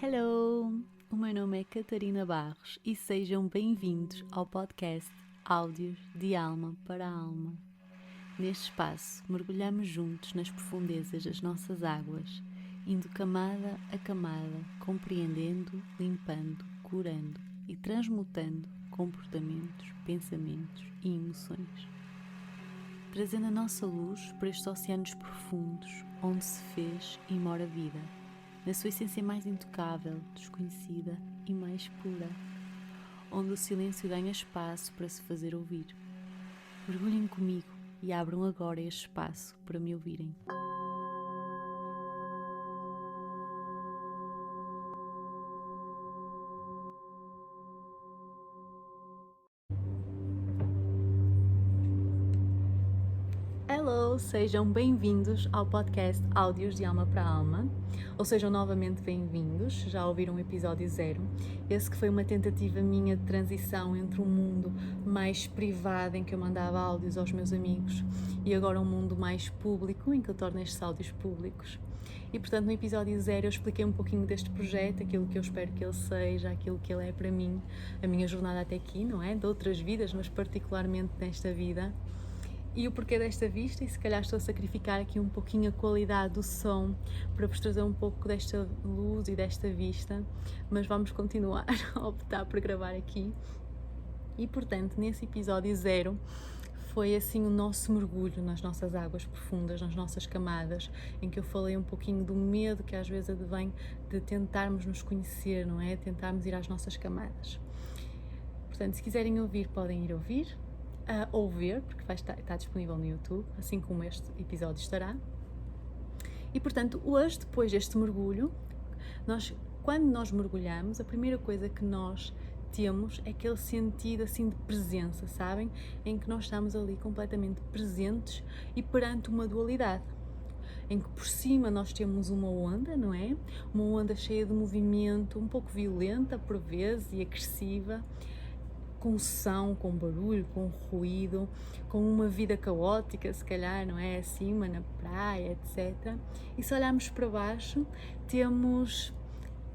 Hello! O meu nome é Catarina Barros e sejam bem-vindos ao podcast Áudios de Alma para Alma. Neste espaço, mergulhamos juntos nas profundezas das nossas águas, indo camada a camada, compreendendo, limpando, curando e transmutando comportamentos, pensamentos e emoções. Trazendo a nossa luz para estes oceanos profundos, onde se fez e mora a vida, na sua essência mais intocável, desconhecida e mais pura, onde o silêncio ganha espaço para se fazer ouvir. Mergulhem comigo e abram agora este espaço para me ouvirem. Hello, sejam bem-vindos ao podcast Áudios de Alma para Alma, ou sejam novamente bem-vindos, já ouviram o episódio 0, esse que foi uma tentativa minha de transição entre um mundo mais privado em que eu mandava áudios aos meus amigos e agora um mundo mais público em que eu torno estes áudios públicos. E portanto no episódio 0 eu expliquei um pouquinho deste projeto, aquilo que eu espero que ele seja, aquilo que ele é para mim, a minha jornada até aqui, não é? De outras vidas, mas particularmente nesta vida. E o porquê desta vista, e se calhar estou a sacrificar aqui um pouquinho a qualidade do som para vos trazer um pouco desta luz e desta vista, mas vamos continuar a optar por gravar aqui. E portanto, nesse episódio 0, foi assim o nosso mergulho nas nossas águas profundas, nas nossas camadas, em que eu falei um pouquinho do medo que às vezes advém de tentarmos nos conhecer, não é? Tentarmos ir às nossas camadas. Portanto, se quiserem ouvir, podem ir ouvir. Ou ver, porque está disponível no YouTube, assim como este episódio estará. E portanto, hoje, depois deste mergulho, quando nós mergulhamos, a primeira coisa que nós temos é aquele sentido assim de presença, sabem? Em que nós estamos ali completamente presentes e perante uma dualidade. Em que por cima nós temos uma onda, não é? Uma onda cheia de movimento, um pouco violenta por vezes e agressiva, com som, com barulho, com ruído, com uma vida caótica, se calhar, não é? Acima, na praia, etc. E se olharmos para baixo, temos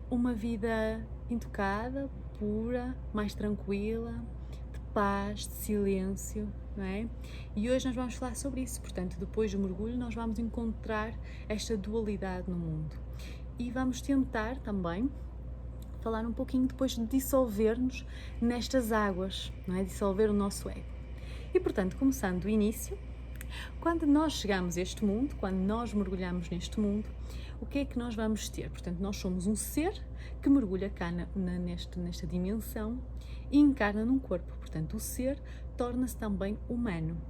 uma vida intocada, pura, mais tranquila, de paz, de silêncio, não é? E hoje nós vamos falar sobre isso, portanto, depois do mergulho nós vamos encontrar esta dualidade no mundo. E vamos tentar também falar um pouquinho depois de dissolver-nos nestas águas, não é? Dissolver o nosso ego. E portanto, começando do início, quando nós chegamos a este mundo, quando nós mergulhamos neste mundo, o que é que nós vamos ter? Portanto, nós somos um ser que mergulha cá nesta dimensão e encarna num corpo. Portanto, o ser torna-se também humano.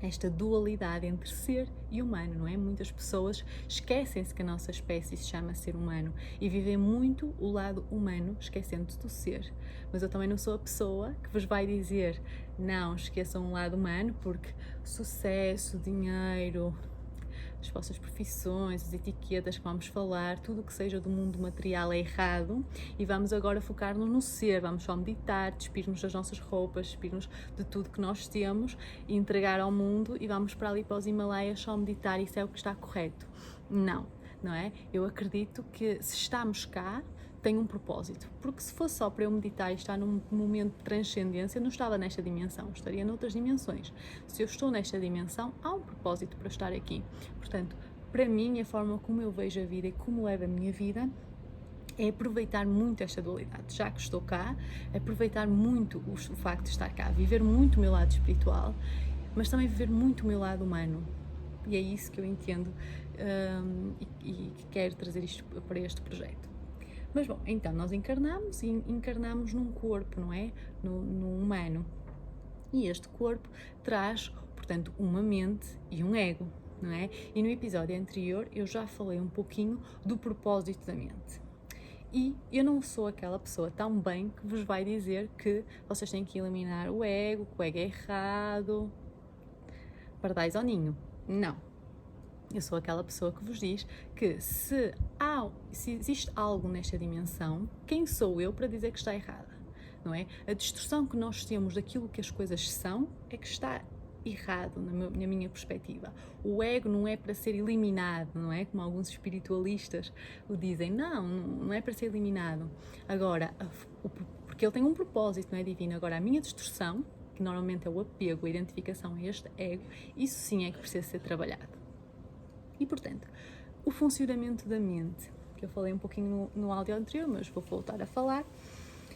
Esta dualidade entre ser e humano, não é? Muitas pessoas esquecem-se que a nossa espécie se chama ser humano e vivem muito o lado humano, esquecendo-se do ser. Mas eu também não sou a pessoa que vos vai dizer não, esqueçam o lado humano, porque sucesso, dinheiro, as vossas profissões, as etiquetas que vamos falar, tudo o que seja do mundo material é errado e vamos agora focar-nos no ser, vamos só meditar, despir-nos das nossas roupas, despir-nos de tudo que nós temos e entregar ao mundo e vamos para ali para os Himalaias só meditar, isso é o que está correto. Não é? Eu acredito que se estamos cá, tem um propósito, porque se fosse só para eu meditar e estar num momento de transcendência, eu não estava nesta dimensão, estaria noutras dimensões. Se eu estou nesta dimensão, há um propósito para estar aqui. Portanto, para mim, a forma como eu vejo a vida e como levo a minha vida é aproveitar muito esta dualidade. Já que estou cá, aproveitar muito o facto de estar cá, viver muito o meu lado espiritual, mas também viver muito o meu lado humano. E é isso que eu entendo e quero trazer isto para este projeto. Mas bom, então nós encarnamos e encarnamos num corpo, não é? No humano. E este corpo traz, portanto, uma mente e um ego, não é? E no episódio anterior eu já falei um pouquinho do propósito da mente. E eu não sou aquela pessoa tão bem que vos vai dizer que vocês têm que eliminar o ego, que o ego é errado, pardais ao ninho. Não. Eu sou aquela pessoa que vos diz que se existe algo nesta dimensão, quem sou eu para dizer que está errada? Não é? A distorção que nós temos daquilo que as coisas são é que está errado na minha perspectiva. O ego não é para ser eliminado, não é? Como alguns espiritualistas o dizem. Não é para ser eliminado. Agora, porque ele tem um propósito, não é, divino? Agora, a minha distorção, que normalmente é o apego, a identificação a este ego, isso sim é que precisa ser trabalhado. E, portanto, o funcionamento da mente, que eu falei um pouquinho no áudio anterior, mas vou voltar a falar.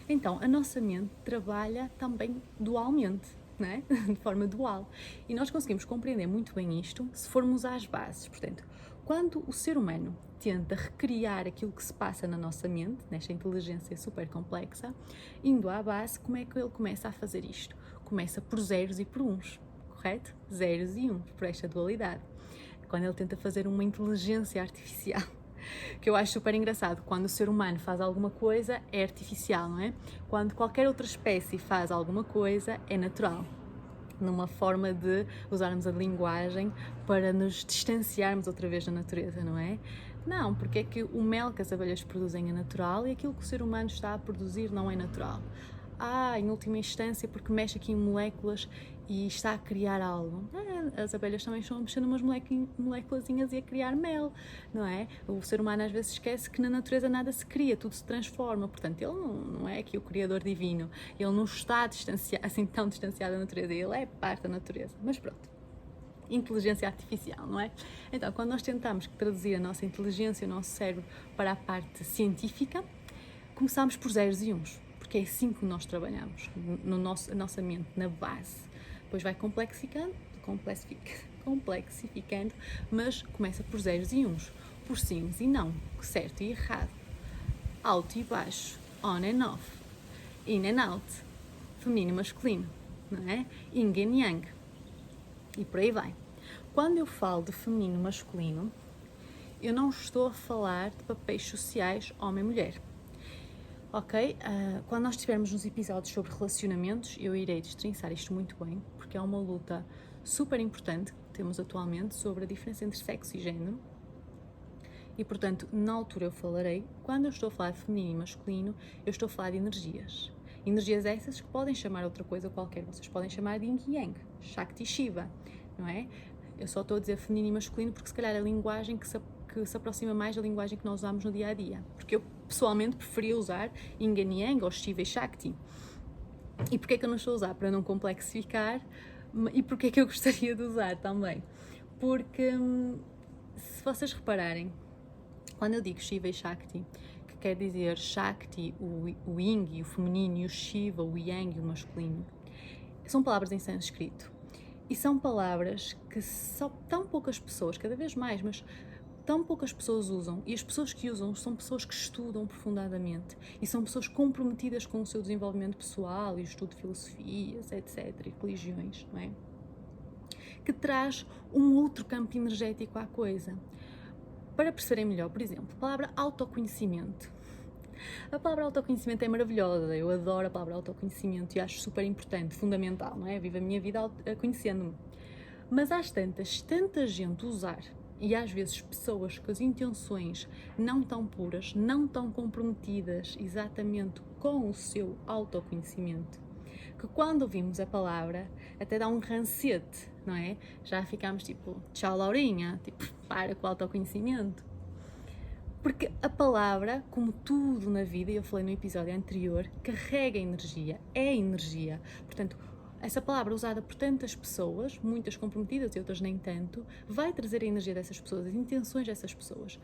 Então, a nossa mente trabalha também dualmente, não é? De forma dual. E nós conseguimos compreender muito bem isto se formos às bases. Portanto, quando o ser humano tenta recriar aquilo que se passa na nossa mente, nesta inteligência super complexa, indo à base, como é que ele começa a fazer isto? Começa por zeros e por uns, correto? Zeros e uns, por esta dualidade. Quando ele tenta fazer uma inteligência artificial, que eu acho super engraçado. Quando o ser humano faz alguma coisa, é artificial, não é? Quando qualquer outra espécie faz alguma coisa, é natural. Numa forma de usarmos a linguagem para nos distanciarmos outra vez da natureza, não é? Não, porque é que o mel que as abelhas produzem é natural e aquilo que o ser humano está a produzir não é natural. Em última instância, porque mexe aqui em moléculas e está a criar algo. As abelhas também estão a mexer numas moléculazinhas e a criar mel, não é? O ser humano às vezes esquece que na natureza nada se cria, tudo se transforma. Portanto, ele não é aqui o Criador divino, ele não está assim tão distanciado da natureza, ele é parte da natureza. Mas pronto, inteligência artificial, não é? Então, quando nós tentamos traduzir a nossa inteligência, o nosso cérebro para a parte científica, começamos por zeros e uns. Porque é assim que nós trabalhamos, a nossa mente, na base. Depois vai complexificando, mas começa por zeros e uns, por sims e não, certo e errado, alto e baixo, on and off, in and out, feminino e masculino, não é? Yin e yang, e por aí vai. Quando eu falo de feminino e masculino, eu não estou a falar de papéis sociais homem e mulher. Ok? Quando nós estivermos nos episódios sobre relacionamentos, eu irei destrinçar isto muito bem, porque é uma luta super importante que temos atualmente sobre a diferença entre sexo e género. E, portanto, na altura eu falarei, quando eu estou a falar de feminino e masculino, eu estou a falar de energias. Energias essas que podem chamar outra coisa qualquer. Vocês podem chamar de Yin e Yang, Shakti e Shiva, não é? Eu só estou a dizer feminino e masculino porque se calhar a linguagem que se aproxima mais da linguagem que nós usamos no dia a dia. Porque eu pessoalmente preferia usar Yin e Yang ou Shiva e Shakti. E porquê é que eu não estou a usar? Para não complexificar. E porquê é que eu gostaria de usar também? Porque se vocês repararem, quando eu digo Shiva e Shakti, que quer dizer Shakti, o Yin e o feminino, e o Shiva, o Yang e o masculino, são palavras em sânscrito. E são palavras que só tão poucas pessoas, cada vez mais, mas tão poucas pessoas usam, e as pessoas que usam são pessoas que estudam profundamente e são pessoas comprometidas com o seu desenvolvimento pessoal e o estudo de filosofias, etc, e religiões, não é? Que traz um outro campo energético à coisa. Para perceberem melhor, por exemplo, a palavra autoconhecimento. A palavra autoconhecimento é maravilhosa, eu adoro a palavra autoconhecimento e acho super importante, fundamental, não é? Vivo a minha vida conhecendo-me. Mas às tantas, tanta gente usar, e às vezes pessoas com as intenções não tão puras, não tão comprometidas exatamente com o seu autoconhecimento, que quando ouvimos a palavra até dá um rancete, não é? Já ficamos tipo, tchau Laurinha, tipo, para com o autoconhecimento. Porque a palavra, como tudo na vida, e eu falei no episódio anterior, carrega energia, é energia. Portanto, essa palavra usada por tantas pessoas, muitas comprometidas e outras nem tanto, vai trazer a energia dessas pessoas, as intenções dessas pessoas.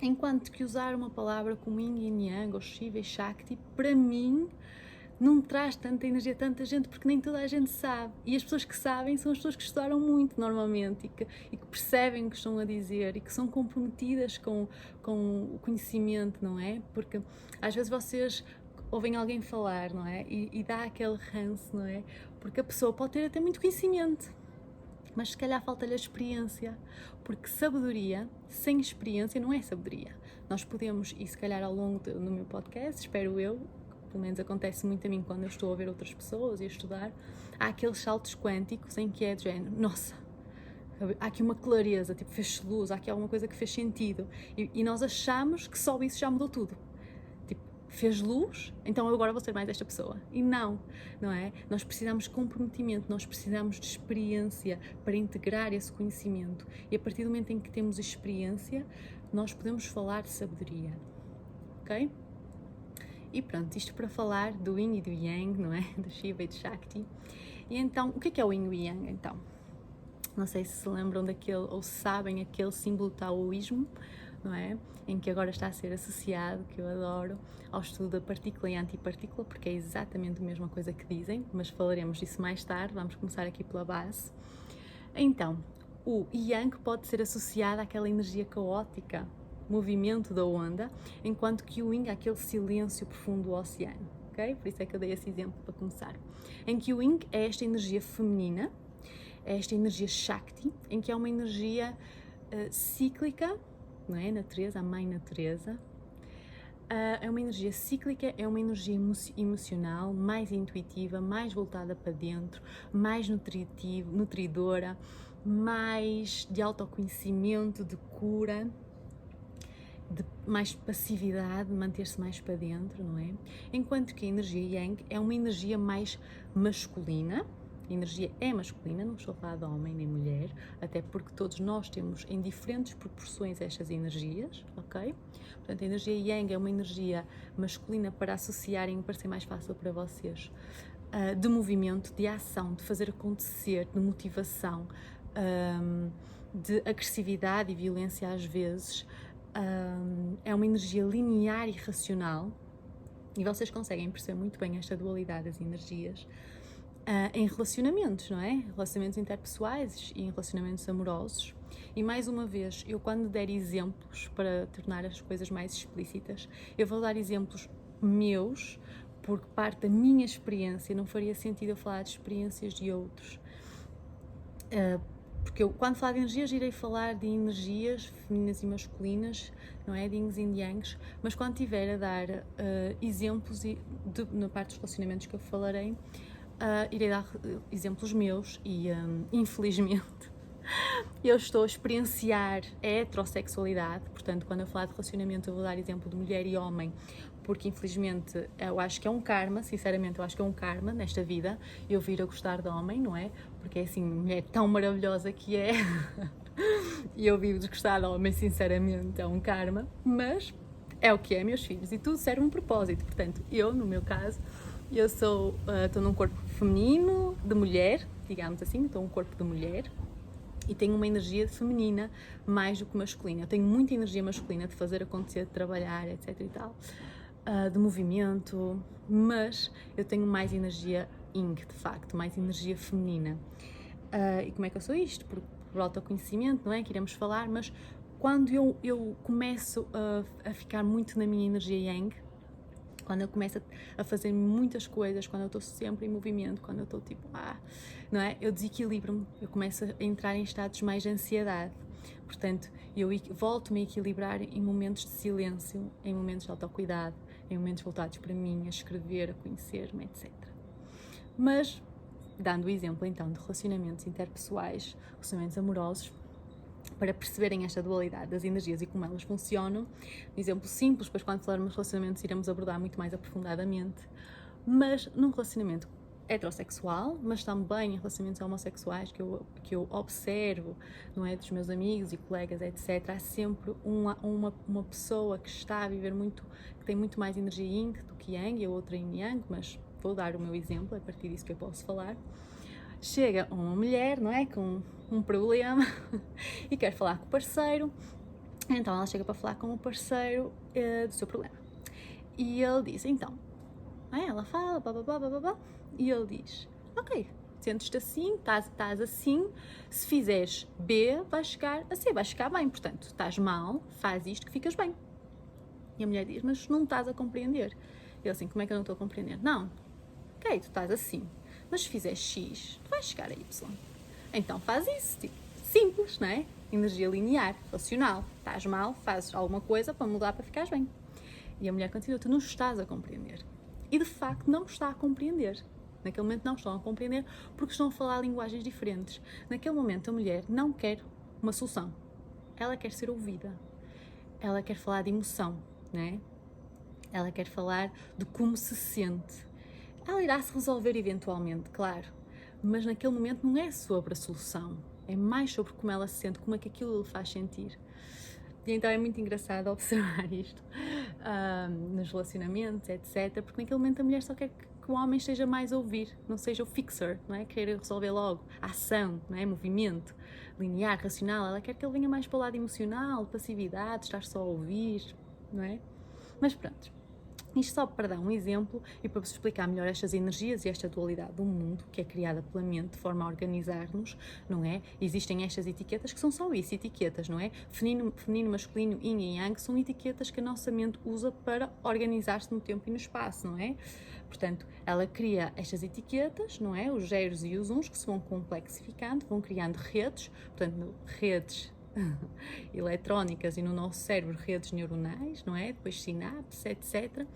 Enquanto que usar uma palavra como Yin e Yang ou Shiva e Shakti, para mim, não traz tanta energia a tanta gente, porque nem toda a gente sabe. E as pessoas que sabem são as pessoas que estudaram muito normalmente e que percebem o que estão a dizer e que são comprometidas com o conhecimento, não é? Porque às vezes vocês ouvem alguém falar, não é? E dá aquele ranço, não é? Porque a pessoa pode ter até muito conhecimento, mas se calhar falta-lhe a experiência, porque sabedoria sem experiência não é sabedoria. Nós podemos, e se calhar ao longo do meu podcast, espero eu, pelo menos acontece muito a mim quando eu estou a ouvir outras pessoas e a estudar, há aqueles saltos quânticos em que é de género, nossa, há aqui uma clareza, tipo, fez luz, há aqui alguma coisa que fez sentido, e nós achamos que só isso já mudou tudo. fez luz, então eu agora vou ser mais esta pessoa. E não é? Nós precisamos de comprometimento, nós precisamos de experiência para integrar esse conhecimento. E a partir do momento em que temos experiência, nós podemos falar de sabedoria, ok? E pronto, isto para falar do Yin e do Yang, não é? Do Shiva e do Shakti. E então, o que é o Yin e o Yang, então? Não sei se lembram daquele, ou sabem aquele símbolo taoísmo, não é? Em que agora está a ser associado, que eu adoro, ao estudo da partícula e antipartícula, porque é exatamente a mesma coisa que dizem, mas falaremos disso mais tarde, vamos começar aqui pela base. Então, o Yang pode ser associado àquela energia caótica, movimento da onda, enquanto que o Yin é aquele silêncio profundo do oceano, ok? Por isso é que eu dei esse exemplo para começar. Em que o Yin é esta energia feminina, é esta energia Shakti, em que é uma energia cíclica, não é? A natureza, a mãe natureza. É uma energia cíclica, é uma energia emocional, mais intuitiva, mais voltada para dentro, mais nutridora, mais de autoconhecimento, de cura, de mais passividade, manter-se mais para dentro, não é? Enquanto que a energia Yang é uma energia mais masculina. A energia é masculina, não estou a falar de homem nem mulher, até porque todos nós temos em diferentes proporções estas energias, ok? Portanto, a energia Yang é uma energia masculina para associarem, para ser mais fácil para vocês, de movimento, de ação, de fazer acontecer, de motivação, de agressividade e violência às vezes. É uma energia linear e racional, e vocês conseguem perceber muito bem esta dualidade das energias em relacionamentos, não é? Relacionamentos interpessoais e em relacionamentos amorosos. E mais uma vez, eu quando der exemplos para tornar as coisas mais explícitas, eu vou dar exemplos meus, porque parte da minha experiência, não faria sentido eu falar de experiências de outros. Porque eu, quando falar de energias, irei falar de energias femininas e masculinas, não é? De Yins e Yangs, mas quando tiver a dar exemplos na parte dos relacionamentos que eu falarei, irei dar exemplos meus e, infelizmente, eu estou a experienciar a heterossexualidade, portanto, quando eu falar de relacionamento, eu vou dar exemplo de mulher e homem, porque infelizmente eu acho que é um karma, sinceramente, eu acho que é um karma nesta vida, eu vir a gostar de homem, não é? Porque é assim, mulher tão maravilhosa que é, e eu vivo de gostar de homem, sinceramente, é um karma, mas é o que é, meus filhos, e tudo serve um propósito, portanto, eu, no meu caso, eu estou num corpo feminino, de mulher, digamos assim, estou num corpo de mulher e tenho uma energia feminina mais do que masculina. Eu tenho muita energia masculina de fazer acontecer, de trabalhar, etc e tal, de movimento, mas eu tenho mais energia Yin, de facto, mais energia feminina. E como é que eu sou isto? Por autoconhecimento, não é? Que iremos falar, mas quando eu começo a ficar muito na minha energia Yang, quando eu começo a fazer muitas coisas, quando eu estou sempre em movimento, quando eu estou tipo, não é? Eu desequilibro-me, eu começo a entrar em estados mais de ansiedade. Portanto, eu volto-me a equilibrar em momentos de silêncio, em momentos de autocuidado, em momentos voltados para mim, a escrever, a conhecer-me, etc. Mas, dando o exemplo então de relacionamentos interpessoais, relacionamentos amorosos, para perceberem esta dualidade das energias e como elas funcionam. Um exemplo simples, pois quando falarmos de relacionamentos iremos abordar muito mais aprofundadamente, mas num relacionamento heterossexual, mas também em relacionamentos homossexuais que eu observo, não é, dos meus amigos e colegas, etc., há sempre uma pessoa que está a viver muito, que tem muito mais energia Yin do que Yang, e a outra em Yang, mas vou dar o meu exemplo, é a partir disso que eu posso falar. Chega uma mulher, não é, com um problema e quer falar com o parceiro, então ela chega para falar com o parceiro do seu problema. E ele diz, então, ela fala, blá, e ele diz, ok, sentes-te assim, estás assim, se fizeres B, vais chegar a C, vais ficar bem, portanto, estás mal, faz isto que ficas bem. E a mulher diz, mas não estás a compreender. Ele assim, como é que eu não estou a compreender? Não, ok, tu estás assim, mas se fizeres X, tu vais chegar a Y. Então faz isso, tipo, simples, não é? Energia linear, racional. Estás mal, fazes alguma coisa para mudar para ficares bem. E a mulher continua, tu não estás a compreender. E de facto não está a compreender. Naquele momento não estão a compreender porque estão a falar linguagens diferentes. Naquele momento a mulher não quer uma solução. Ela quer ser ouvida. Ela quer falar de emoção, não é? Ela quer falar de como se sente. Ela irá se resolver eventualmente, claro, mas naquele momento não é sobre a solução, é mais sobre como ela se sente, como é que aquilo lhe faz sentir. E então é muito engraçado observar isto nos relacionamentos, etc. Porque naquele momento a mulher só quer que o homem esteja mais a ouvir, não seja o fixer, não é? Querer resolver logo, a ação, não é? Movimento, linear, racional. Ela quer que ele venha mais para o lado emocional, passividade, estar só a ouvir, não é? Mas pronto. Isto só para dar um exemplo e para vos explicar melhor estas energias e esta dualidade do mundo que é criada pela mente de forma a organizar-nos, não é? Existem estas etiquetas que são só isso, etiquetas, não é? Feminino, masculino, yin e yang são etiquetas que a nossa mente usa para organizar-se no tempo e no espaço, não é? Portanto, ela cria estas etiquetas, não é? Os zeros e os uns que se vão complexificando, vão criando redes, portanto, redes eletrónicas e no nosso cérebro redes neuronais, não é? Depois sinapses, etc.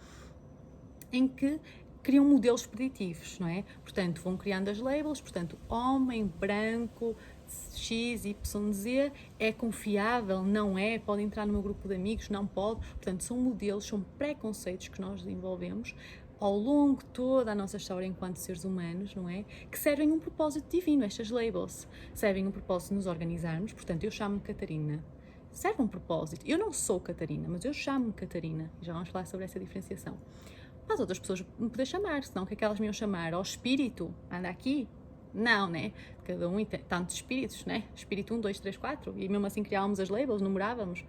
Em que criam modelos preditivos, não é? Portanto, vão criando as labels, portanto, homem, branco, X, Y, Z, é confiável, não é? Pode entrar no meu grupo de amigos, não pode. Portanto, são modelos, são preconceitos que nós desenvolvemos ao longo de toda a nossa história enquanto seres humanos, não é? Que servem um propósito divino, estas labels. Servem um propósito de nos organizarmos, portanto, eu chamo-me Catarina. Serve um propósito. Eu não sou Catarina, mas eu chamo-me Catarina. Já vamos falar sobre essa diferenciação. Para as outras pessoas me poder chamar, senão o que é que elas me iam chamar? Ó espírito, anda aqui? Não, né? Cada um tem tantos espíritos, né? Espírito 1, 2, 3, 4. E mesmo assim criávamos as labels, numerávamos.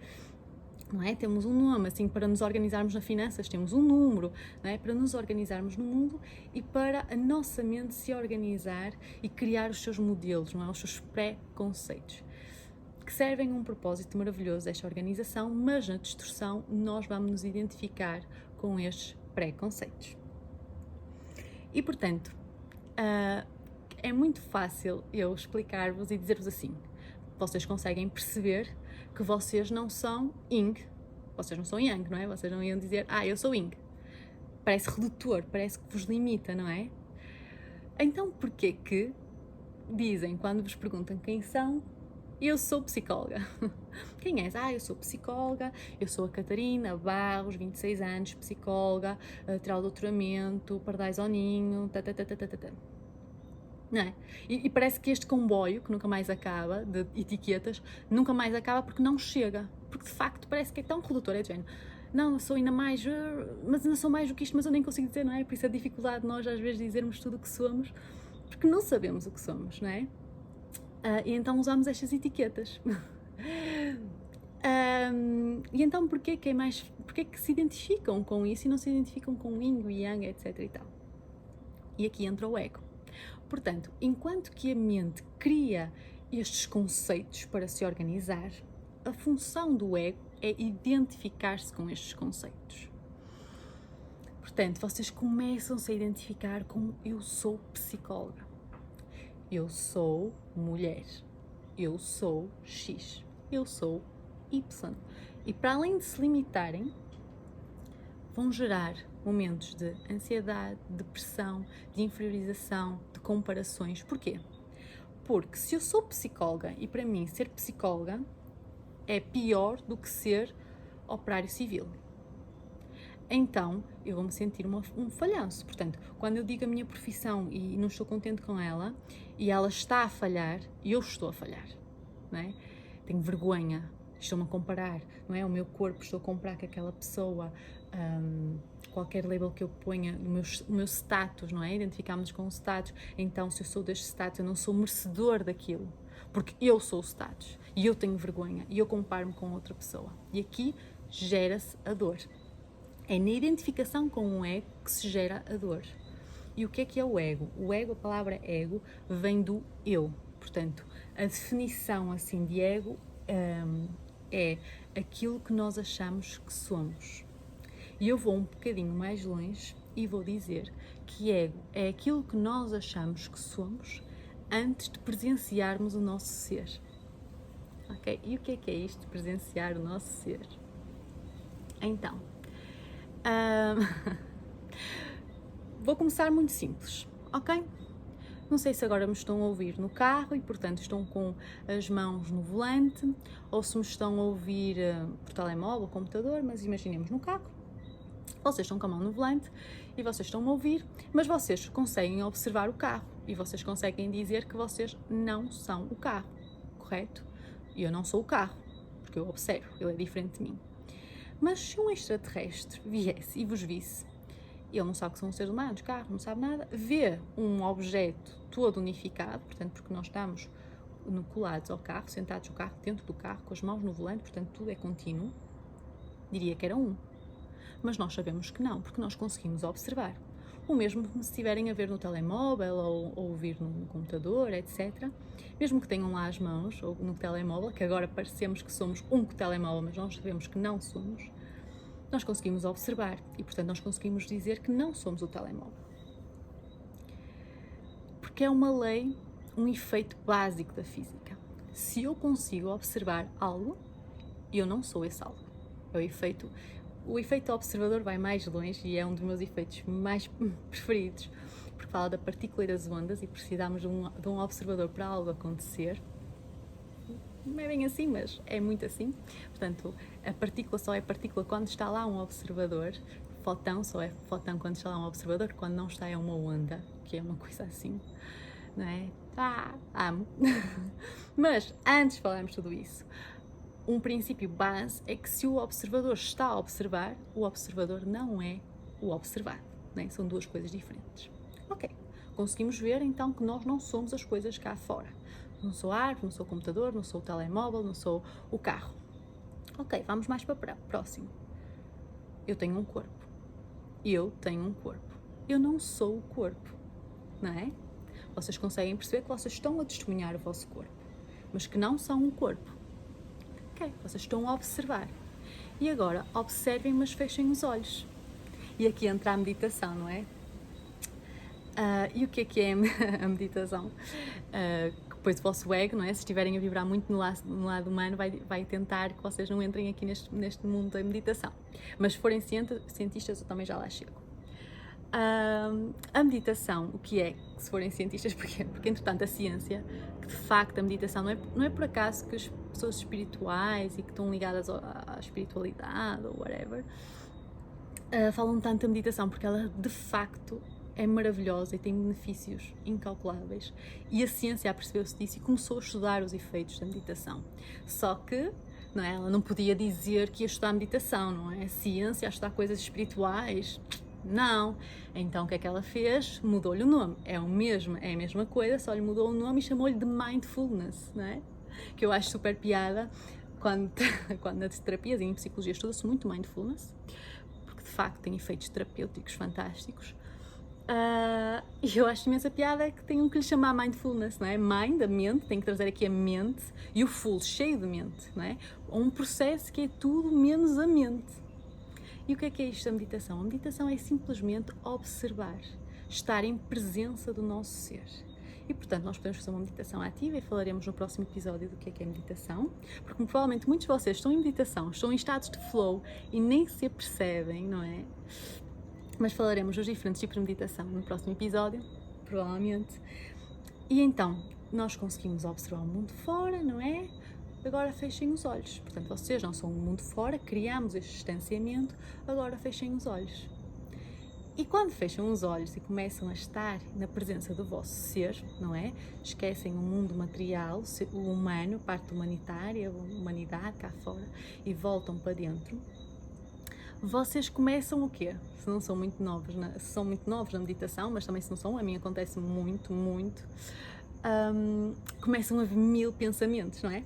Não é? Temos um nome, assim, para nos organizarmos nas finanças, temos um número, não é? Para nos organizarmos no mundo e para a nossa mente se organizar e criar os seus modelos, não é? Os seus pré-conceitos, que servem a um propósito maravilhoso desta organização, mas na distorção nós vamos nos identificar com estes pré-conceitos. E, portanto, é muito fácil eu explicar-vos e dizer-vos assim, vocês conseguem perceber que vocês não são Yin, vocês não são Yang, não é? Vocês não iam dizer, eu sou Yin. Parece redutor, parece que vos limita, não é? Então, porquê que dizem, quando vos perguntam quem são, eu sou psicóloga. Quem és? Eu sou psicóloga, eu sou a Catarina Barros, 26 anos, psicóloga, tirar o doutoramento, pardais ao ninho, Não é? E parece que este comboio, que nunca mais acaba, de etiquetas, nunca mais acaba porque não chega. Porque de facto parece que é tão redutor, é de género. Não, eu sou ainda mais, mas ainda sou mais do que isto, mas eu nem consigo dizer, não é? Por isso a dificuldade de nós às vezes dizermos tudo o que somos, porque não sabemos o que somos, não é? E então usamos estas etiquetas. E então porquê que se identificam com isso e não se identificam com o Yin, o Yang, etc e tal? E aqui entra o ego. Portanto, enquanto que a mente cria estes conceitos para se organizar, a função do ego é identificar-se com estes conceitos. Portanto, vocês começam-se a identificar com eu sou psicóloga, eu sou mulher, eu sou X, eu sou Y. E para além de se limitarem, vão gerar momentos de ansiedade, depressão, de inferiorização, de comparações. Porquê? Porque se eu sou psicóloga e para mim ser psicóloga é pior do que ser operário civil, então eu vou me sentir um falhanço. Portanto, quando eu digo a minha profissão e não estou contente com ela e ela está a falhar e eu estou a falhar, não é? Tenho vergonha, estou-me a comparar, não é? O meu corpo, estou a comparar com aquela pessoa, qualquer label que eu ponha, o meu status, não é? Identificamos-nos com o status, então se eu sou deste status, eu não sou merecedor daquilo, porque eu sou o status e eu tenho vergonha e eu comparo-me com outra pessoa. E aqui gera-se a dor. É na identificação com o ego que se gera a dor. E o que é o ego? O ego, a palavra ego, vem do eu. Portanto, a definição assim de ego é aquilo que nós achamos que somos. E eu vou um bocadinho mais longe e vou dizer que ego é aquilo que nós achamos que somos antes de presenciarmos o nosso ser. Ok? E o que é isto de presenciar o nosso ser? Então, vou começar muito simples, ok? Não sei se agora me estão a ouvir no carro e, portanto, estão com as mãos no volante ou se me estão a ouvir por telemóvel ou computador, mas imaginemos no carro. Vocês estão com a mão no volante e vocês estão a ouvir, mas vocês conseguem observar o carro e vocês conseguem dizer que vocês não são o carro, correto? E eu não sou o carro, porque eu observo, ele é diferente de mim. Mas se um extraterrestre viesse e vos visse, ele não sabe que são seres humanos, carro, não sabe nada, vê um objeto todo unificado, portanto, porque nós estamos colados ao carro, sentados no carro, dentro do carro, com as mãos no volante, portanto, tudo é contínuo, diria que era um. Mas nós sabemos que não, porque nós conseguimos observar. O mesmo se estiverem a ver no telemóvel ou ouvir no computador, etc. Mesmo que tenham lá as mãos ou no telemóvel, que agora parecemos que somos um telemóvel, mas nós sabemos que não somos, nós conseguimos observar e, portanto, nós conseguimos dizer que não somos o telemóvel. Porque é uma lei, um efeito básico da física. Se eu consigo observar algo, eu não sou esse algo. É o efeito observador vai mais longe e é um dos meus efeitos mais preferidos, porque fala da partícula e das ondas e precisamos de um observador para algo acontecer. Não é bem assim, mas é muito assim. Portanto, a partícula só é partícula quando está lá um observador, fotão só é fotão quando está lá um observador, quando não está é uma onda, que é uma coisa assim, não é? Amo! Mas, antes de falarmos tudo isso, um princípio base é que se o observador está a observar, o observador não é o observado, né? São duas coisas diferentes. Ok, conseguimos ver então que nós não somos as coisas cá fora. Não sou a árvore, não sou o computador, não sou o telemóvel, não sou o carro. Ok, vamos mais para próximo. Eu tenho um corpo. Eu tenho um corpo. Eu não sou o corpo, não é? Vocês conseguem perceber que vocês estão a testemunhar o vosso corpo, mas que não são um corpo. Ok, vocês estão a observar. E agora, observem, mas fechem os olhos. E aqui entra a meditação, não é? E o que é a meditação? Depois o vosso ego, não é? Se estiverem a vibrar muito no lado humano, vai tentar que vocês não entrem aqui neste mundo da meditação. Mas se forem cientistas, eu também já lá chego. A meditação, o que é? Se forem cientistas, porquê? Porque entretanto a ciência, que de facto a meditação não é por acaso que as pessoas espirituais e que estão ligadas à espiritualidade ou whatever, falam tanto da meditação, porque ela de facto é maravilhosa e tem benefícios incalculáveis. E a ciência apercebeu-se disso e começou a estudar os efeitos da meditação. Só que não é? Ela não podia dizer que ia estudar meditação, não é? A ciência a estudar coisas espirituais. Não. Então o que é que ela fez? Mudou-lhe o nome. É a mesma coisa, só lhe mudou o nome e chamou-lhe de mindfulness, não é? Que eu acho super piada quando nas terapias e em psicologia estuda-se muito mindfulness, porque de facto tem efeitos terapêuticos fantásticos. E eu acho imensa piada que tenham que lhe chamar mindfulness, não é? Mind, a mente, tem que trazer aqui a mente, e o full, cheio de mente, não é? Um processo que é tudo menos a mente. E o que é isto da meditação? A meditação é simplesmente observar, estar em presença do nosso ser. E, portanto, nós podemos fazer uma meditação ativa e falaremos no próximo episódio do que é meditação, porque provavelmente muitos de vocês estão em meditação, estão em estados de flow e nem se apercebem, não é? Mas falaremos dos diferentes tipos de meditação no próximo episódio, provavelmente. E então, nós conseguimos observar o mundo fora, não é? Agora fechem os olhos. Portanto, vocês não são o mundo fora, criamos este distanciamento, agora fechem os olhos. E quando fecham os olhos e começam a estar na presença do vosso ser, não é? Esquecem o mundo material, o humano, parte humanitária, a humanidade cá fora, e voltam para dentro. Vocês começam o quê? Se não são muito novos, são muito novos na meditação, mas também se não são, a mim acontece muito, começam a vir 1000 pensamentos, não é?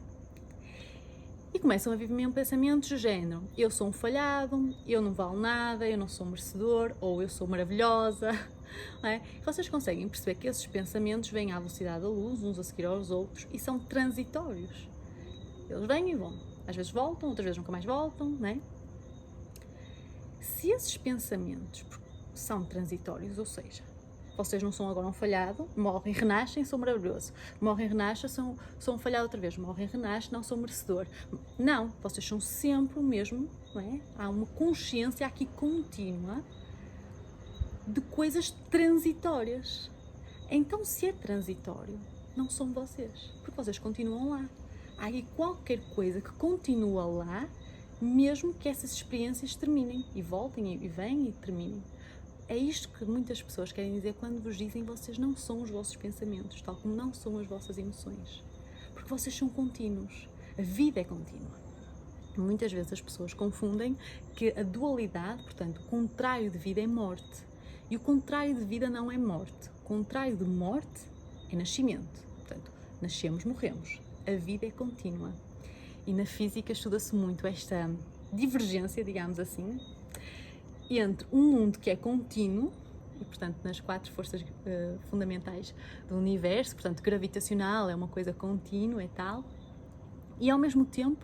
E começam a vir 1000 pensamentos do género: eu sou um falhado, eu não valo nada, eu não sou merecedor, ou eu sou maravilhosa, não é? Vocês conseguem perceber que esses pensamentos vêm à velocidade da luz, uns a seguir aos outros, e são transitórios. Eles vêm e vão. Às vezes voltam, outras vezes nunca mais voltam, não é? Se esses pensamentos são transitórios, ou seja, vocês não são agora um falhado, morrem, renascem, são maravilhoso. Morrem, renascem, são um falhado outra vez. Morrem, renascem, não são merecedor. Não, vocês são sempre o mesmo, não é? Há uma consciência aqui contínua de coisas transitórias. Então, se é transitório, não são vocês, porque vocês continuam lá. Há aí qualquer coisa que continua lá, mesmo que essas experiências terminem e voltem e vêm e terminem. É isto que muitas pessoas querem dizer quando vos dizem que vocês não são os vossos pensamentos, tal como não são as vossas emoções. Porque vocês são contínuos. A vida é contínua. Muitas vezes as pessoas confundem que a dualidade, portanto, o contrário de vida é morte. E o contrário de vida não é morte. O contrário de morte é nascimento. Portanto, nascemos, morremos. A vida é contínua. E na física estuda-se muito esta divergência, digamos assim, entre um mundo que é contínuo, e portanto nas 4 forças fundamentais do universo, portanto gravitacional é uma coisa contínua e tal, e ao mesmo tempo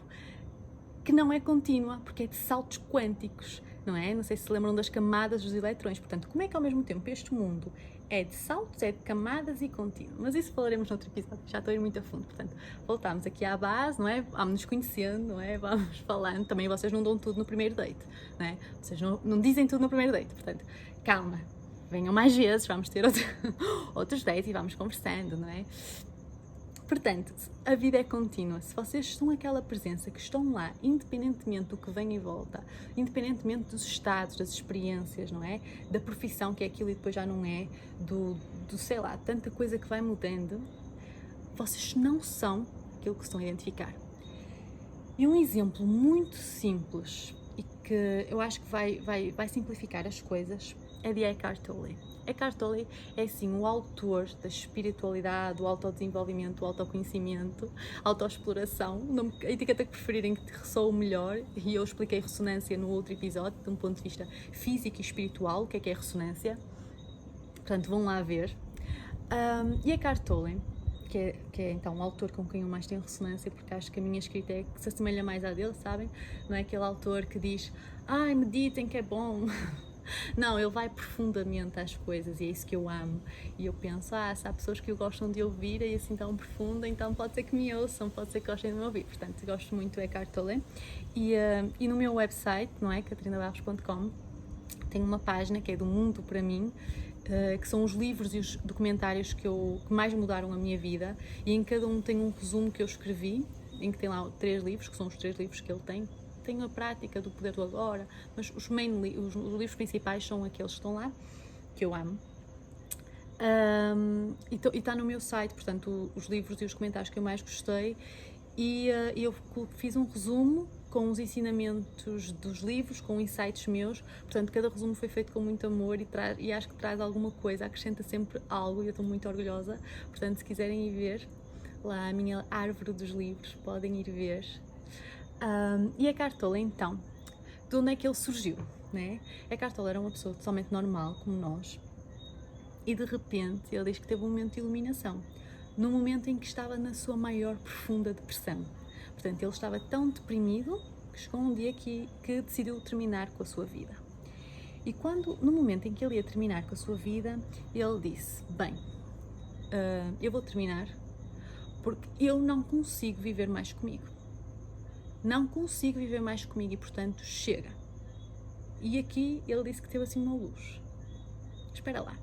que não é contínua, porque é de saltos quânticos, não é? Não sei se se lembram das camadas dos eletrões, portanto como é que ao mesmo tempo este mundo é de saltos, é de camadas e contínuo, mas isso falaremos noutro episódio, já estou a ir muito a fundo, portanto voltamos aqui à base, não é? Vamos-nos conhecendo, não é? Vamos falando, também vocês não dão tudo no primeiro date, não é? Vocês não dizem tudo no primeiro date, portanto, calma, venham mais vezes, vamos ter outros dates e vamos conversando, não é? Portanto, a vida é contínua. Se vocês são aquela presença que estão lá, independentemente do que vem em volta, independentemente dos estados, das experiências, não é? Da profissão que é aquilo e depois já não é, do sei lá, tanta coisa que vai mudando, vocês não são aquilo que estão a identificar. E um exemplo muito simples e que eu acho que vai simplificar as coisas é de Eckhart Tolle. Eckhart Tolle é assim o autor da espiritualidade, do autodesenvolvimento, do autoconhecimento, autoexploração, a etiqueta que preferirem que te ressoe melhor, e eu expliquei ressonância no outro episódio, de um ponto de vista físico e espiritual, o que é ressonância, portanto vão lá ver. E Eckhart Tolle, que é então um autor com quem eu mais tenho ressonância, porque acho que a minha escrita é que se assemelha mais à dele, sabem? Não é aquele autor que diz, meditem que é bom. Não, ele vai profundamente às coisas e é isso que eu amo. E eu penso, se há pessoas que gostam de ouvir e assim tão profunda, então pode ser que me ouçam, pode ser que gostem de me ouvir. Portanto, gosto muito do Eckhart Tolle. E no meu website, não é, catarinabarros.com, tem uma página que é do Mundo para mim, que são os livros e os documentários que mais mudaram a minha vida, e em cada um tem um resumo que eu escrevi, em que tem lá 3 livros, que são os 3 livros que ele tem. Tenho a prática do poder do agora, mas os livros principais são aqueles que estão lá, que eu amo. E está no meu site, portanto, os livros e os comentários que eu mais gostei, e eu fiz um resumo com os ensinamentos dos livros, com insights meus, portanto, cada resumo foi feito com muito amor e acho que traz alguma coisa, acrescenta sempre algo, e eu estou muito orgulhosa. Portanto, se quiserem ir ver lá a minha árvore dos livros, podem ir ver. E Eckhart Tolle, então, de onde é que ele surgiu, né? Eckhart Tolle era uma pessoa totalmente normal, como nós, e de repente ele diz que teve um momento de iluminação, no momento em que estava na sua maior profunda depressão. Portanto, ele estava tão deprimido que chegou um dia que decidiu terminar com a sua vida. E no momento em que ele ia terminar com a sua vida, ele disse, eu vou terminar porque eu não consigo viver mais comigo. Não consigo viver mais comigo e, portanto, chega. E aqui ele disse que teve assim uma luz. Espera lá.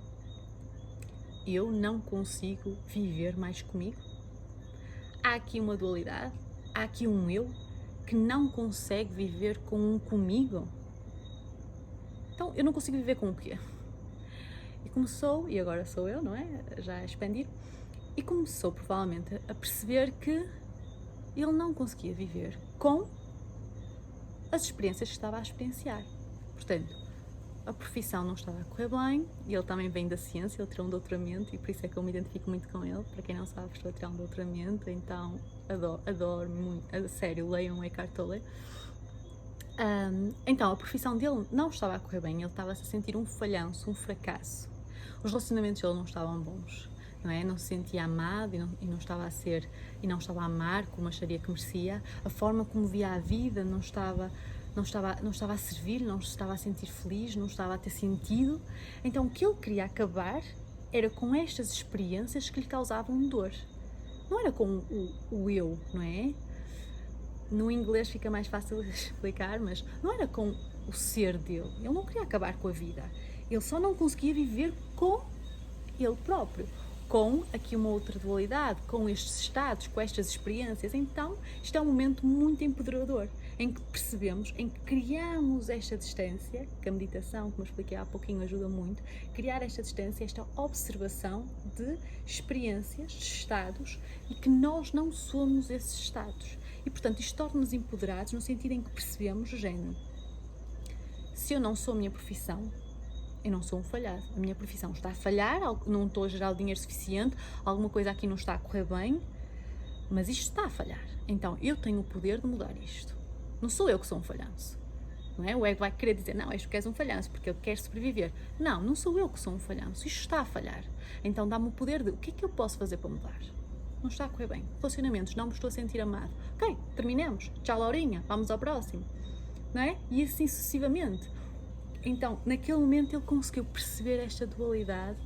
Eu não consigo viver mais comigo? Há aqui uma dualidade? Há aqui um eu que não consegue viver com um comigo? Então, eu não consigo viver com o quê? E começou, e agora sou eu, não é? Já a expandir. E começou, provavelmente, a perceber que ele não conseguia viver com as experiências que estava a experienciar. Portanto, a profissão não estava a correr bem, e ele também vem da ciência, ele tirou um doutoramento, e por isso é que eu me identifico muito com ele. Para quem não sabe, estou a tirar um doutoramento, então adoro muito, a sério, leiam Eckhart Tolle. Então, a profissão dele não estava a correr bem, ele estava-se a sentir um falhanço, um fracasso. Os relacionamentos dele não estavam bons. Não é? Não se sentia amado e não estava a amar como acharia que merecia. A forma como via a vida não estava a servir, não se estava a sentir feliz, não estava a ter sentido. Então o que ele queria acabar era com estas experiências que lhe causavam dor. Não era com o eu, não é? No inglês fica mais fácil de explicar, mas não era com o ser dele. Ele não queria acabar com a vida. Ele só não conseguia viver com ele próprio, com aqui uma outra dualidade, com estes estados, com estas experiências. Então, isto é um momento muito empoderador, em que percebemos, em que criamos esta distância, que a meditação, como eu expliquei há pouquinho, ajuda muito, criar esta distância, esta observação de experiências, de estados, e que nós não somos esses estados. E, portanto, isto torna-nos empoderados no sentido em que percebemos o género. Se eu não sou a minha profissão, eu não sou um falhado. A minha profissão está a falhar, não estou a gerar o dinheiro suficiente, alguma coisa aqui não está a correr bem, mas isto está a falhar. Então, eu tenho o poder de mudar isto. Não sou eu que sou um falhanço. Não é? O ego vai querer dizer, não, és tu que és um falhanço, porque ele quer sobreviver. Não, não sou eu que sou um falhanço. Isto está a falhar. Então, dá-me o poder de, o que é que eu posso fazer para mudar? Não está a correr bem. Relacionamentos, não me estou a sentir amado. Ok, terminemos. Tchau, Laurinha. Vamos ao próximo. Não é? E assim sucessivamente. Então, naquele momento ele conseguiu perceber esta dualidade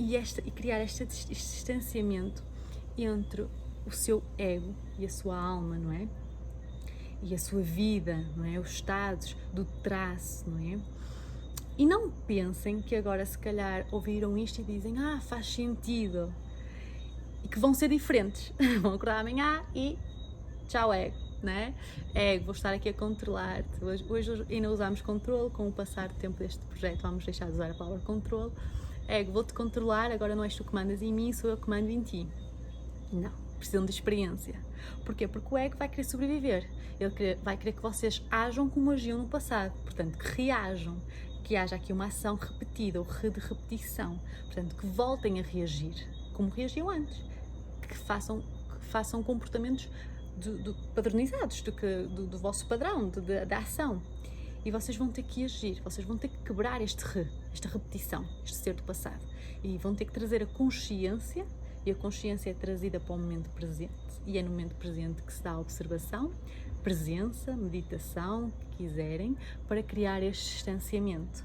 e criar este distanciamento entre o seu ego e a sua alma, não é? E a sua vida, não é? Os estados do traço, não é? E não pensem que agora se calhar ouviram isto e dizem, faz sentido. E que vão ser diferentes. Vão acordar amanhã e tchau, ego. Né? Vou estar aqui a controlar-te. Hoje ainda usamos controle, com o passar do tempo deste projeto vamos deixar de usar a palavra controle. Vou-te controlar, agora não és tu que mandas em mim, sou eu que mando em ti. Não, precisam de experiência. Porquê? Porque o ego vai querer sobreviver. Ele vai querer que vocês ajam como agiam no passado, portanto que reajam, que haja aqui uma ação repetida ou de repetição, portanto que voltem a reagir como reagiam antes, que façam comportamentos padronizados do vosso padrão da ação, e vocês vão ter que agir, vocês vão ter que quebrar esta repetição, este ser do passado, e vão ter que trazer a consciência, e a consciência é trazida para o momento presente, e é no momento presente que se dá a observação, presença, meditação, o que quiserem, para criar este distanciamento.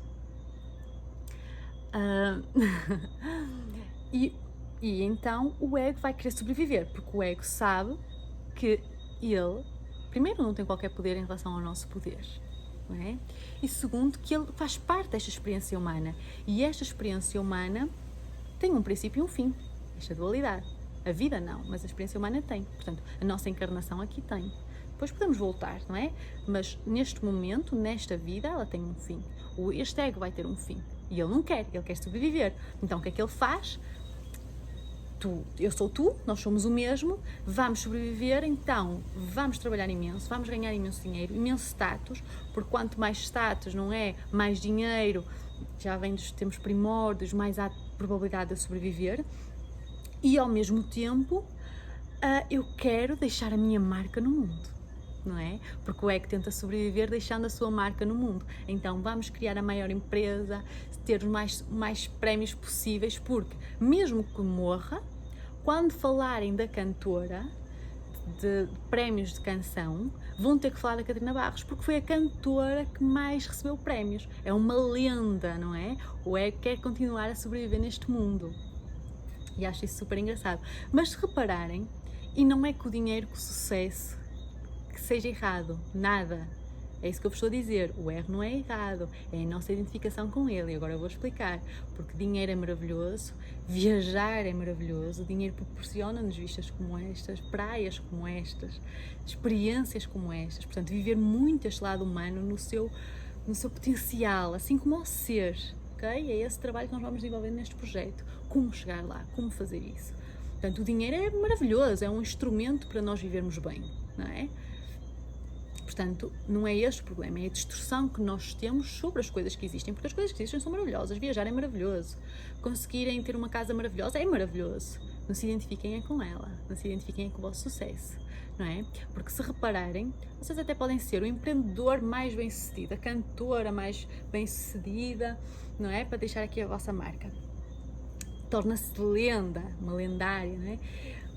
E então o ego vai querer sobreviver, porque o ego sabe que ele, primeiro, não tem qualquer poder em relação ao nosso poder, não é? E segundo, que ele faz parte desta experiência humana, e esta experiência humana tem um princípio e um fim, esta dualidade. A vida não, mas a experiência humana tem, portanto, a nossa encarnação aqui tem. Depois podemos voltar, não é? Mas neste momento, nesta vida, ela tem um fim. Este ego vai ter um fim, e ele não quer, ele quer sobreviver. Então o que é que ele faz? Eu sou tu, nós somos o mesmo, vamos sobreviver, então vamos trabalhar imenso, vamos ganhar imenso dinheiro, imenso status, porque quanto mais status, não é? Mais dinheiro, já vem dos tempos primórdios, mais há probabilidade de sobreviver, e ao mesmo tempo eu quero deixar a minha marca no mundo, não é? Porque o ego tenta sobreviver deixando a sua marca no mundo. Então vamos criar a maior empresa, ter os mais prémios possíveis, porque mesmo que morra, quando falarem da cantora, de prémios de canção, vão ter que falar da Catarina Barros, porque foi a cantora que mais recebeu prémios. É uma lenda, não é? O ego quer continuar a sobreviver neste mundo. E acho isso super engraçado. Mas se repararem, e não é que o dinheiro, que o sucesso, que seja errado, nada. É isso que eu vos estou a dizer, o erro não é errado, é a nossa identificação com ele, e agora eu vou explicar, porque dinheiro é maravilhoso, viajar é maravilhoso, o dinheiro proporciona-nos vistas como estas, praias como estas, experiências como estas, portanto viver muito este lado humano no seu potencial, assim como ao ser, ok? É esse trabalho que nós vamos desenvolver neste projeto, como chegar lá, como fazer isso. Portanto, o dinheiro é maravilhoso, é um instrumento para nós vivermos bem, não é? Portanto, não é este o problema, é a distorção que nós temos sobre as coisas que existem, porque as coisas que existem são maravilhosas, viajar é maravilhoso, conseguirem ter uma casa maravilhosa é maravilhoso, não se identifiquem é com ela, não se identifiquem é com o vosso sucesso, não é? Porque se repararem, vocês até podem ser o empreendedor mais bem-sucedido, a cantora mais bem-sucedida, não é? Para deixar aqui a vossa marca. Torna-se lenda, uma lendária, não é?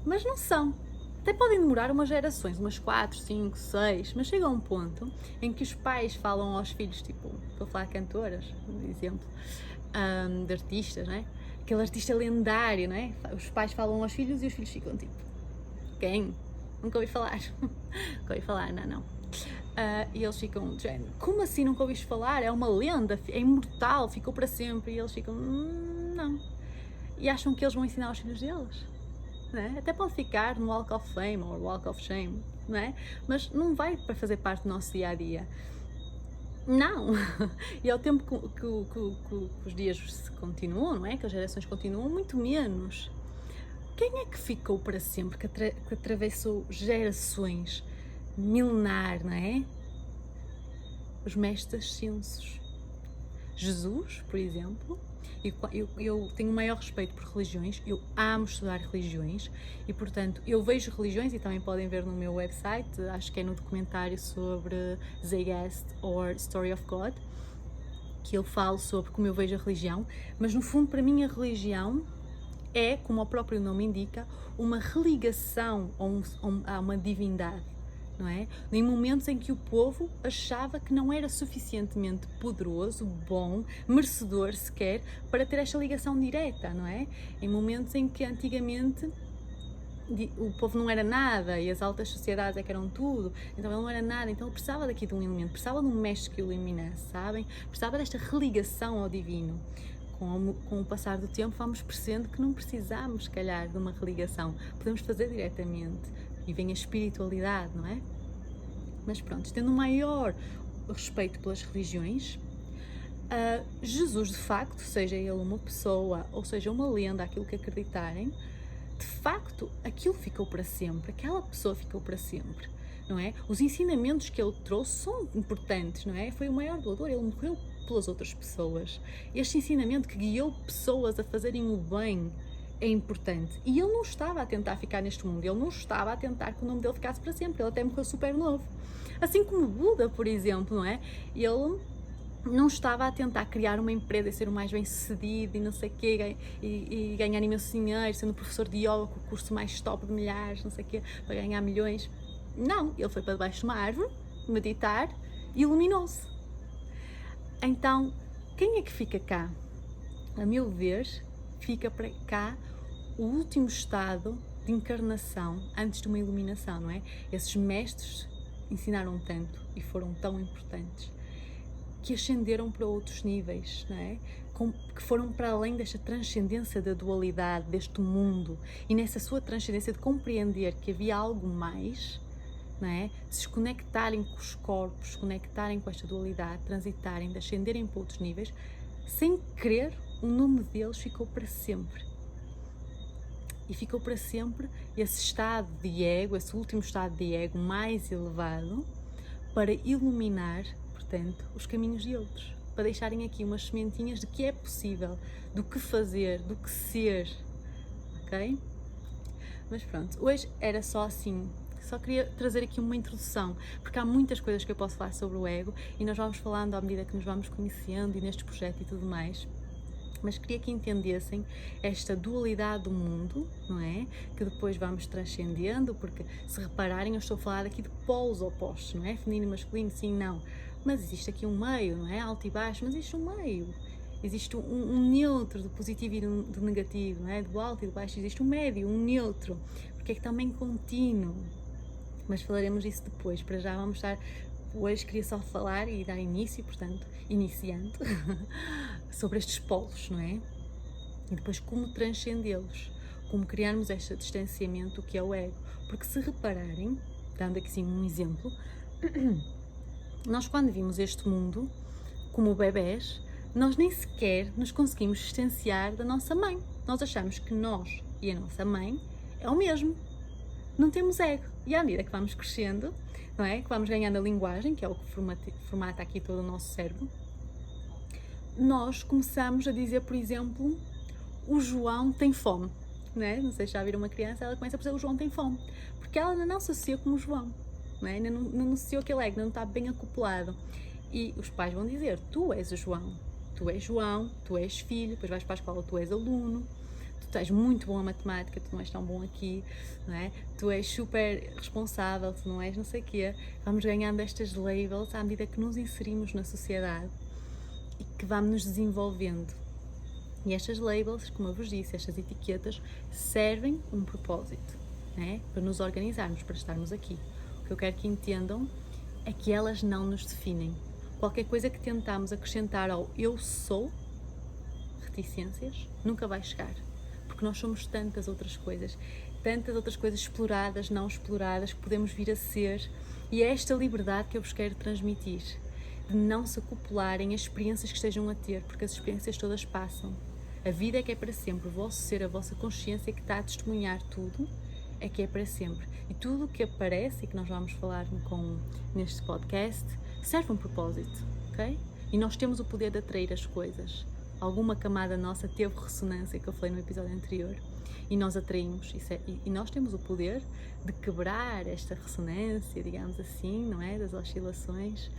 Mas não são. Até podem demorar umas gerações, umas 4, 5, 6, mas chega a um ponto em que os pais falam aos filhos, tipo, vou falar de cantoras, por exemplo, de artistas, não é? Aquele artista lendário, não é? Os pais falam aos filhos e os filhos ficam tipo, quem? Nunca ouvi falar. Nunca ouvi falar, não. E eles ficam, género, como assim nunca ouviste falar? É uma lenda, é imortal, ficou para sempre. E eles ficam, não. e acham que eles vão ensinar aos filhos deles. Não é? Até pode ficar no Walk of Fame ou Walk of Shame, não é? Mas não vai para fazer parte do nosso dia-a-dia. Não! E ao tempo que os dias se continuam, não é? Que as gerações continuam, muito menos. Quem é que ficou para sempre, que atravessou gerações, milenar, não é? Os mestres ascensos. Jesus, por exemplo, eu tenho o maior respeito por religiões, eu amo estudar religiões e, portanto, eu vejo religiões e também podem ver no meu website, acho que é no documentário sobre Zeitgeist or Story of God, que eu falo sobre como eu vejo a religião, mas no fundo para mim a religião é, como o próprio nome indica, uma religação a uma divindade, não é? Em momentos em que o povo achava que não era suficientemente poderoso, bom, merecedor sequer, para ter esta ligação direta, não é? Em momentos em que antigamente o povo não era nada e as altas sociedades é que eram tudo, então ele não era nada, então ele precisava daqui de um elemento, precisava de um mestre que o iluminasse, sabem? Precisava desta religação ao divino. Com o passar do tempo vamos percebendo que não precisamos, se calhar, de uma religação, podemos fazer diretamente e vem a espiritualidade, não é? Mas pronto, tendo um maior respeito pelas religiões, Jesus de facto, seja ele uma pessoa ou seja uma lenda, aquilo que acreditarem, de facto aquilo ficou para sempre, aquela pessoa ficou para sempre, não é? Os ensinamentos que ele trouxe são importantes, não é? Foi o maior doador, ele morreu pelas outras pessoas. Este ensinamento que guiou pessoas a fazerem o bem é importante. E ele não estava a tentar ficar neste mundo, ele não estava a tentar que o nome dele ficasse para sempre, ele até morreu super novo. Assim como Buda, por exemplo, não é? Ele não estava a tentar criar uma empresa e ser o mais bem sucedido e não sei o quê, e ganhar imenso dinheiro, sendo professor de yoga com o curso mais top de milhares, não sei o quê, para ganhar milhões. Não, ele foi para debaixo de uma árvore, meditar e iluminou-se. Então, quem é que fica cá? A meu ver, fica para cá o último estado de encarnação antes de uma iluminação, não é? Esses mestres ensinaram tanto e foram tão importantes que ascenderam para outros níveis, não é? Que foram para além desta transcendência da dualidade, deste mundo, e nessa sua transcendência de compreender que havia algo mais, não é? De se conectarem com os corpos, se conectarem com esta dualidade, transitarem, de ascenderem para outros níveis, sem querer, o nome deles ficou para sempre. E ficou para sempre esse estado de ego, esse último estado de ego mais elevado, para iluminar, portanto, os caminhos de outros. Para deixarem aqui umas sementinhas de que é possível, do que fazer, do que ser. Ok? Mas pronto, hoje era só assim. Só queria trazer aqui uma introdução, porque há muitas coisas que eu posso falar sobre o ego e nós vamos falando à medida que nos vamos conhecendo e neste projeto e tudo mais. Mas queria que entendessem esta dualidade do mundo, não é? Que depois vamos transcendendo, porque se repararem eu estou a falar aqui de polos opostos, não é? Feminino e masculino, sim, não. Mas existe aqui um meio, não é? Alto e baixo, mas existe um meio. Existe um neutro do positivo e do negativo, não é? Do alto e do baixo existe um médio, um neutro, porque é que também contínuo. Mas falaremos disso depois, para já vamos estar... Hoje queria só falar e dar início, portanto, iniciando, sobre estes polos, não é? E depois como transcendê-los, como criarmos este distanciamento que é o ego. Porque se repararem, dando aqui sim um exemplo, nós quando vimos este mundo, como bebés, nós nem sequer nos conseguimos distanciar da nossa mãe. Nós achamos que nós e a nossa mãe é o mesmo. Não temos ego. E à medida que vamos crescendo, não é? Que vamos ganhando a linguagem, que é o que formata aqui todo o nosso cérebro, nós começamos a dizer, por exemplo, o João tem fome, não é? Não sei se já viram uma criança, ela começa a dizer o João tem fome, porque ela ainda não se associa como o João, não é? Ainda não associou aquele ego, ainda não está bem acoplado. E os pais vão dizer, tu és o João, tu és filho, depois vais para a escola, tu és aluno, tu és muito bom a matemática, tu não és tão bom aqui, não é? Tu és super responsável, tu não és não sei o quê. Vamos ganhando estas labels à medida que nos inserimos na sociedade e que vamos nos desenvolvendo. E estas labels, como eu vos disse, estas etiquetas servem um propósito, não é? Para nos organizarmos, para estarmos aqui. O que eu quero que entendam é que elas não nos definem. Qualquer coisa que tentamos acrescentar ao eu sou, reticências, nunca vai chegar. porque nós somos tantas outras coisas exploradas, não exploradas, que podemos vir a ser, e é esta liberdade que eu vos quero transmitir, de não se acoplarem a experiências que estejam a ter, porque as experiências todas passam. A vida é que é para sempre, o vosso ser, a vossa consciência que está a testemunhar tudo, é que é para sempre. E tudo o que aparece e que nós vamos falar neste podcast serve um propósito, ok? E nós temos o poder de atrair as coisas. Alguma camada nossa teve ressonância, que eu falei no episódio anterior, e nós atraímos. E nós temos o poder de quebrar esta ressonância, digamos assim, não é? Das oscilações,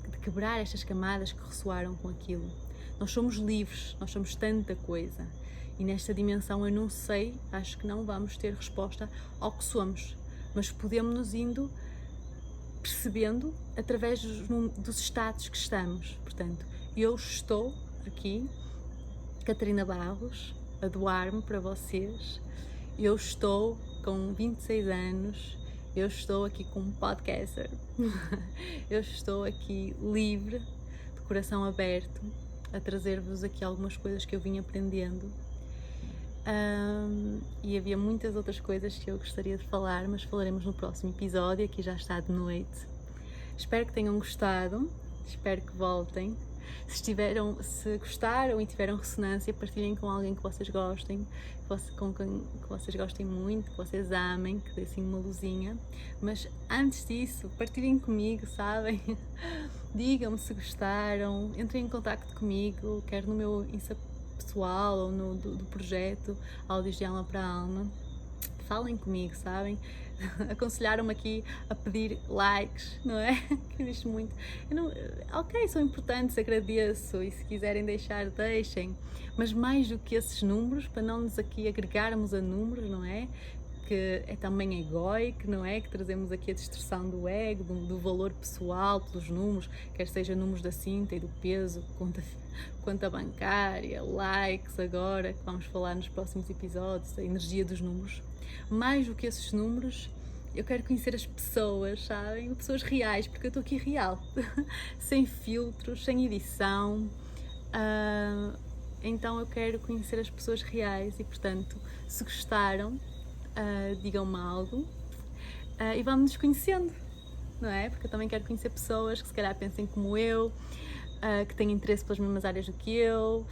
de quebrar estas camadas que ressoaram com aquilo. Nós somos livres, nós somos tanta coisa. E nesta dimensão eu não sei, acho que não vamos ter resposta ao que somos, mas podemos nos indo percebendo através dos estados que estamos. Portanto, eu estou aqui, Catarina Barros, a doar-me para vocês. Eu estou com 26 anos, eu estou aqui como podcaster, eu estou aqui livre, de coração aberto, a trazer-vos aqui algumas coisas que eu vim aprendendo. E havia muitas outras coisas que eu gostaria de falar, mas falaremos no próximo episódio, aqui já está de noite. Espero que tenham gostado, espero que voltem. Se gostaram e tiveram ressonância, partilhem com alguém que vocês gostem, que vocês gostem muito, que vocês amem, que dê assim uma luzinha. Mas antes disso, partilhem comigo, sabem? Digam-me se gostaram, entrem em contacto comigo, quer no meu Insta pessoal ou do projeto Áudios de Alma para Alma. Falem comigo, sabem? Aconselharam-me aqui a pedir likes, não é? Que existe muito. Ok, são importantes, agradeço, e se quiserem deixar, deixem. Mas mais do que esses números, para não nos aqui agregarmos a números, não é? Que é também egoico, não é? Que trazemos aqui a distorção do ego, do valor pessoal pelos números, quer seja números da cinta e do peso, conta bancária, likes agora, que vamos falar nos próximos episódios, a energia dos números. Mais do que esses números, eu quero conhecer as pessoas, sabem? Pessoas reais, porque eu estou aqui real, sem filtros, sem edição. Então eu quero conhecer as pessoas reais e, portanto, se gostaram, digam-me algo, e vamos nos conhecendo, não é? Porque eu também quero conhecer pessoas que se calhar pensem como eu, que têm interesse pelas mesmas áreas do que eu.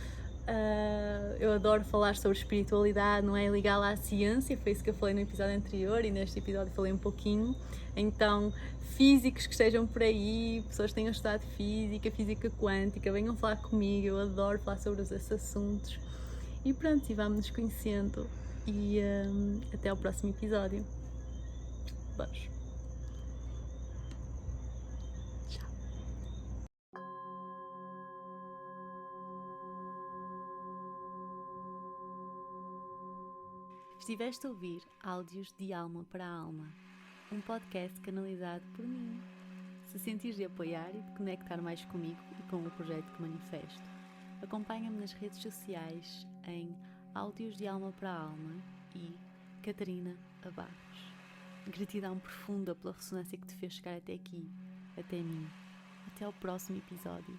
Eu adoro falar sobre espiritualidade, não é? Ligá-la à ciência, foi isso que eu falei no episódio anterior, e neste episódio falei um pouquinho. Então, físicos que estejam por aí, pessoas que tenham estudado física quântica, venham falar comigo, eu adoro falar sobre esses assuntos. E pronto, e vamos nos conhecendo. E até ao próximo episódio. Beijo. Tchau. Estiveste a ouvir Áudios de Alma para Alma, um podcast canalizado por mim. Se sentires de apoiar e de conectar mais comigo e com o projeto que manifesto, acompanha-me nas redes sociais em Áudios de Alma para Alma e Catarina Barros. Gratidão profunda pela ressonância que te fez chegar até aqui, até mim. Até ao próximo episódio.